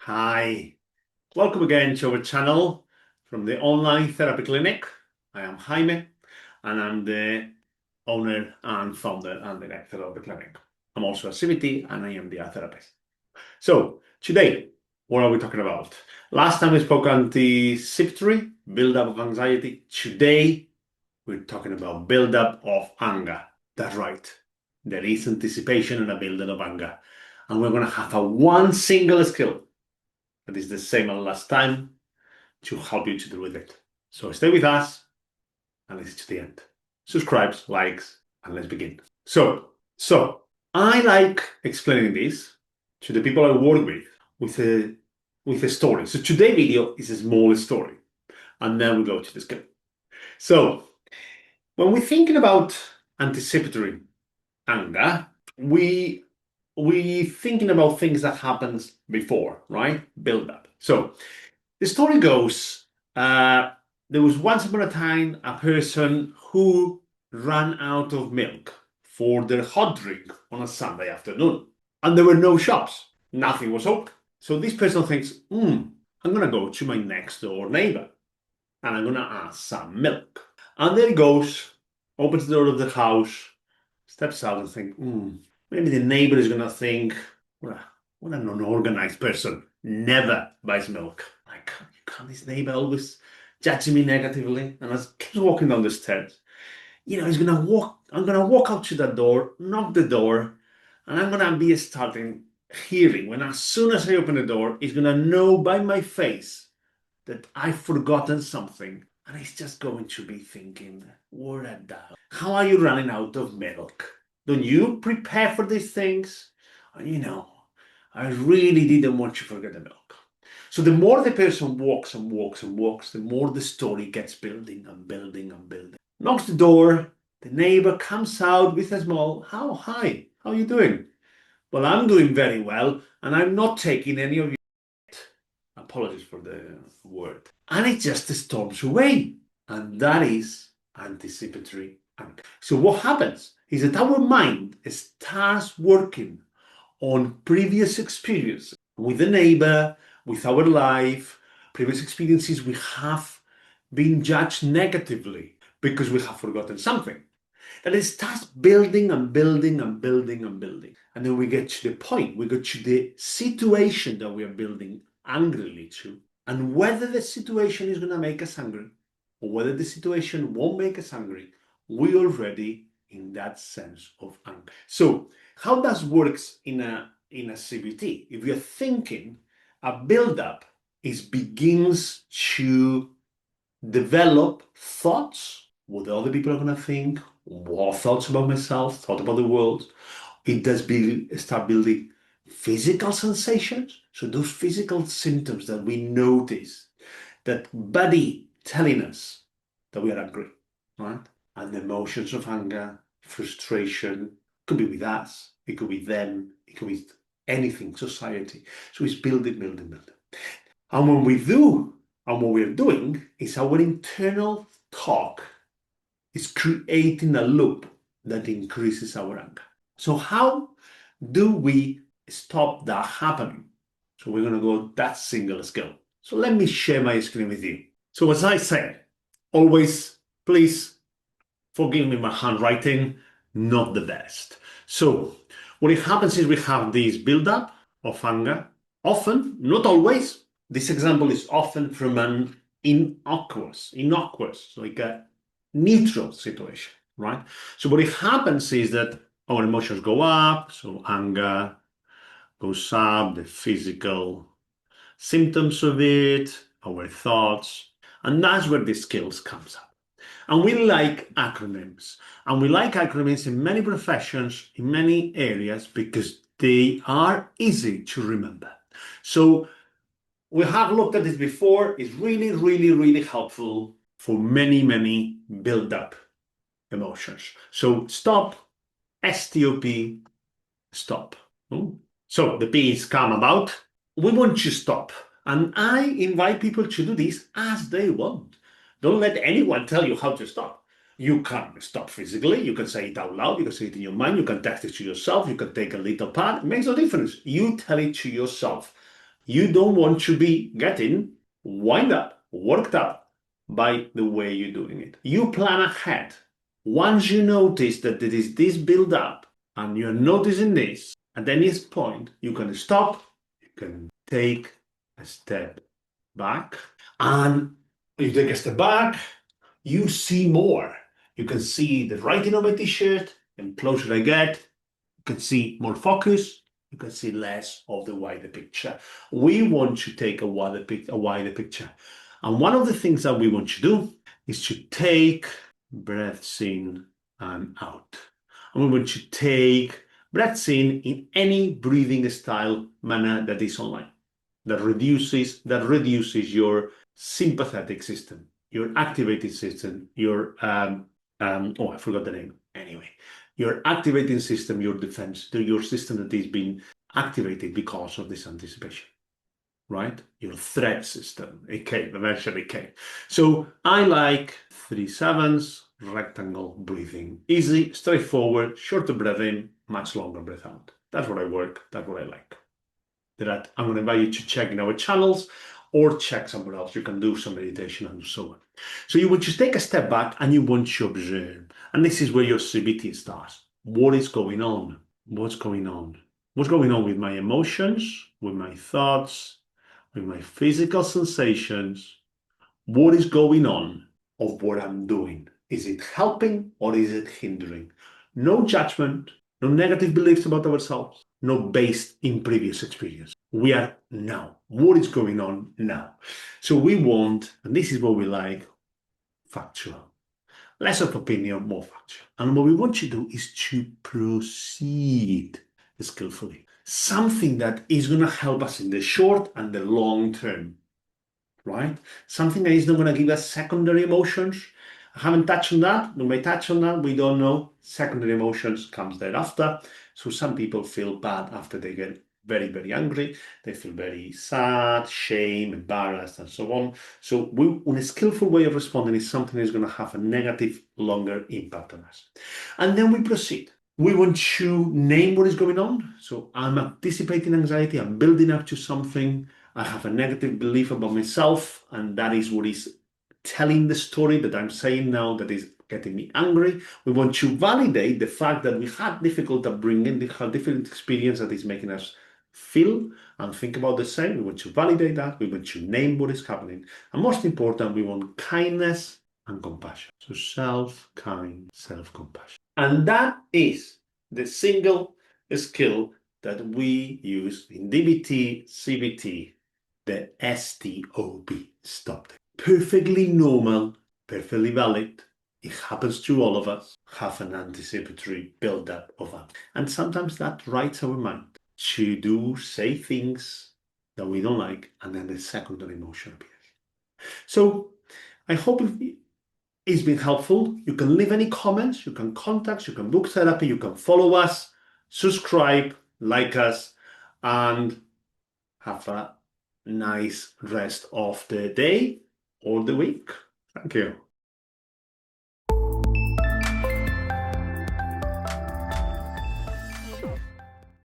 Hi, welcome again to our channel from the online therapy clinic. I am Jaime and I'm the owner and founder and director of the clinic. I'm also a CBT and I am the therapist. So today, what are we talking about? Last time we spoke anticipatory, build-up of anxiety. Today, we're talking about build-up of anger. That's right. There is anticipation and a build-up of anger. And we're going to have one single skill that is the same as last time to help you to deal with it. So stay with us and listen to the end. Subscribe, likes, and let's begin. So I like explaining this to the people I work with a story. So today's video is a small story, and then we go to the skill. So when we're thinking about anticipatory anger, we thinking about things that happens before, right? Build up. So the story goes, there was once upon a time a person who ran out of milk for their hot drink on a Sunday afternoon. And there were no shops. Nothing was open. So this person thinks, I'm going to go to my next door neighbor and I'm going to ask some milk. And there he goes, opens the door of the house, steps out and thinks, maybe the neighbor is going to think, what an unorganized person, never buys milk. Like, can't this neighbor always judging me negatively? And as I keep walking down the stairs, I'm gonna walk out to the door, knock the door, and I'm gonna be starting hearing when as soon as I open the door, he's gonna know by my face that I've forgotten something. And he's just going to be thinking, what a dog. How are you running out of milk? Don't you prepare for these things? And I really didn't want you to forget the milk. So the more the person walks and walks and walks, the more the story gets building and building and building. Knocks the door, the neighbor comes out with a smile. Hi, how are you doing? Well, I'm doing very well, and I'm not taking any of your apologies for the word. And it just storms away. And that is anticipatory anger. So what happens is that our mind starts working on previous experience with the neighbor, with our life, previous experiences we have been judged negatively because we have forgotten something. And it starts building and building and building and building. And then we get to the point, we get to the situation that we are building angrily to. And whether the situation is going to make us angry or whether the situation won't make us angry, we already in that sense of anger. So how that works in a CBT? If you're thinking, a build-up begins to develop thoughts, what the other people are going to think, what thoughts about myself, thought about the world. It does start building physical sensations. So those physical symptoms that we notice, that body telling us that we are angry, right? And the emotions of anger, frustration, could be with us, it could be them, it could be anything, society. So it's building. And when we do, and what we're doing is our internal talk is creating a loop that increases our anger. So how do we stop that happening? So we're going to go that single skill. So let me share my screen with you. So as I say, always, please forgive me, my handwriting, not the best. So what it happens is we have this build-up of anger, often, not always. This example is often from an innocuous, like a neutral situation, right? So what it happens is that our emotions go up, so anger goes up, the physical symptoms of it, our thoughts, and that's where the skills comes up. And we like acronyms. And we like acronyms in many professions, in many areas, because they are easy to remember. So we have looked at this before. It's really, really, really helpful for many build-up emotions. So stop, S-T-O-P, stop. So the P is come about. We want to stop. And I invite people to do this as they want. Don't let anyone tell you how to stop. You can stop physically. You can say it out loud. You can say it in your mind. You can text it to yourself. You can take a little pad. It makes no difference. You tell it to yourself. You don't want to be getting wind up, worked up by the way you're doing it. You plan ahead. Once you notice that there is this build up and you're noticing this, at any point, you can stop, you can take a step back, and you take a step back, you see more. You can see the writing on my t-shirt, and closer I get, you can see more focus, you can see less of the wider picture. We want to take a wider picture. And one of the things that we want to do is to take breaths in and out. And we want to take breaths in any breathing style manner that is online. That reduces your sympathetic system, your activating system, your I forgot the name. Anyway, your activating system, your defense, your system that is being activated because of this anticipation, right? Your threat system, it came, eventually came. So I like 3/7 rectangle breathing. Easy, straightforward, shorter breath in, much longer breath out. That's what I work, that's what I like. That I'm going to invite you to check in our channels or check somewhere else. You can do some meditation and so on. So you would just take a step back and you want to observe. And this is where your CBT starts. What is going on? What's going on? What's going on with my emotions, with my thoughts, with my physical sensations? What is going on of what I'm doing? Is it helping or is it hindering? No judgment, no negative beliefs about ourselves, no based in previous experience. We are now. What is going on now? So we want, and this is what we like, factual. Less of opinion, more factual. And what we want to do is to proceed skillfully. Something that is going to help us in the short and the long term, right? Something that is not going to give us secondary emotions. I haven't touched on that. We may touch on that. We don't know. Secondary emotions comes thereafter. So some people feel bad after they get very, very angry. They feel very sad, shame, embarrassed, and so on. So a skillful way of responding is something that is going to have a negative, longer impact on us. And then we proceed. We want to name what is going on. So I'm anticipating anxiety. I'm building up to something. I have a negative belief about myself, and that is what is telling the story that I'm saying now that is getting me angry. We want to validate the fact that we had difficult upbringing, we had different experience that is making us feel and think about the same. We want to validate that. We want to name what is happening. And most important, we want kindness and compassion. So self-kind, self-compassion. And that is the single skill that we use in DBT, CBT, the STOP, stop. Perfectly normal, perfectly valid. It happens to all of us. Have an anticipatory build-up of that. And sometimes that writes our mind to say things that we don't like, and then the secondary emotion appears. So I hope it's been helpful. You can leave any comments, you can contact, you can book therapy, you can follow us, subscribe, like us, and have a nice rest of the day or the week. Thank you.